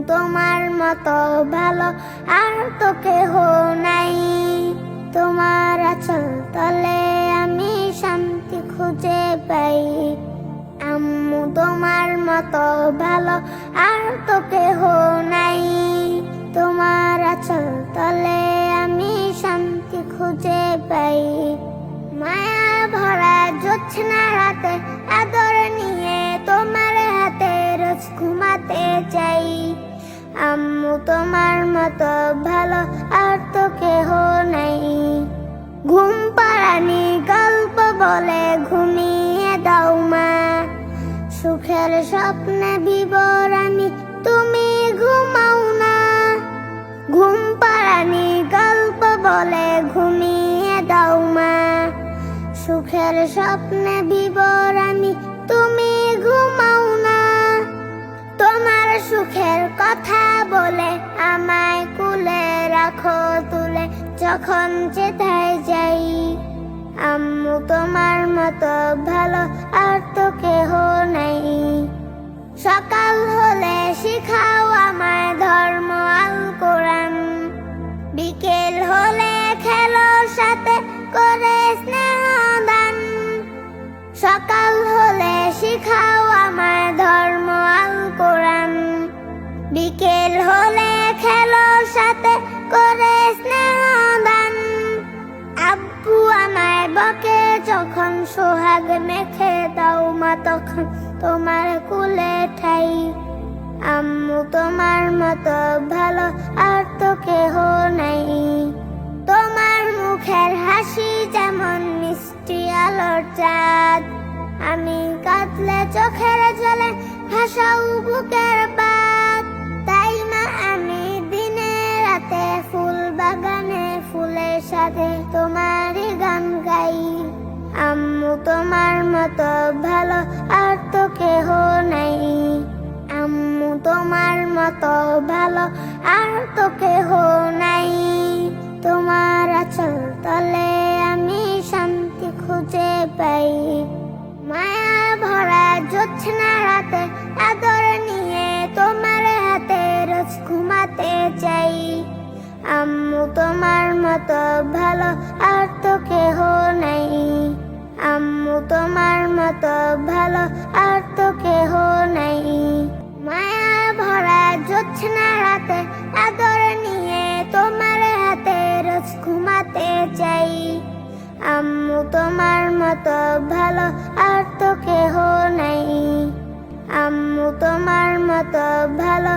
তোমার মতো ভালো আর তো কেহ নাই। তোমার আঁচল তলে আমি শান্তি খুঁজে পাই। আম্মু তোমার মতো ভালো আর তো কেহ নাই। তোমার আঁচল তলে আমি শান্তি খুঁজে পাই। মায়া ভরা জোছনা রাতে আদর নিয়ে তোমার হাতে রোজ ঘুমাতে চাই। আম্মু তোমার মতো ভালো আর তো কেহ নাই। ঘুম পাড়ানি গল্প বলে ঘুমিয়ে দাও মা। সুখের স্বপ্নে বিবর আমি তুমি ঘুমাও না। ঘুম পাড়ানি গল্প বলে ঘুমিয়ে দাও মা। সুখের স্বপ্নে বিবর আমি তুমি ঘুমাও না। তোমার সুখের কথা বলে আমায় কুলে রাখো তুলে যখন যেথায় যাই। আম্মু তোমার মতো ভালো আর তো কেহ নাই। সকাল হলে শিখাও আমায় ধর্ম আল কোরআন। বিকেল হলে খেলো সাথে করে স্নেহ দান। সকাল হলে শিখাও আমায় ধর্ম আল কোরআন। বিকেল হলে খেলো সাথে করে স্নেহ দান। আব্বু আমায় বকে যখন সোহাগ মেখে দাও মা তখন তোমার কুলে ঠাই। আম্মু তোমার মতো ভালো আর তো কেহ নাই। তোমার মুখের হাসি যেমন মিষ্টি আলোর চাঁদ। আমি কাঁদলে চোখের জলে ভাসাও বুকের বাঁধ। তাই মা আমি দিনে রাতে ফুল বাগানে ফুলের সাথে তোমারই গান গাই। আম্মু তোমার মতো ভালো আর তো কেহ নাই। আম্মু তোমার মতো ভালো আর তো কেহ নাই। তোমার আঁচল তলে আমি শান্তি খুঁজে পাই। মায়া ভরা জোছনা রাতে আদর নিয়ে তোমার হাতে রোজ ঘুমাতে চাই। আম্মু তোমার মতো ভালো আর তো কেহ নাই। আম্মু তোমার মতো ভালো আর তো কেহ নাই। মায়া ভরা জোছনা রাতে আদর নিয়ে তোমার হাতে রোজ ঘুমাতে চাই। আম্মু তোমার মতো ভালো আর তো কেহ নাই। আম্মু তোমার মতো ভালো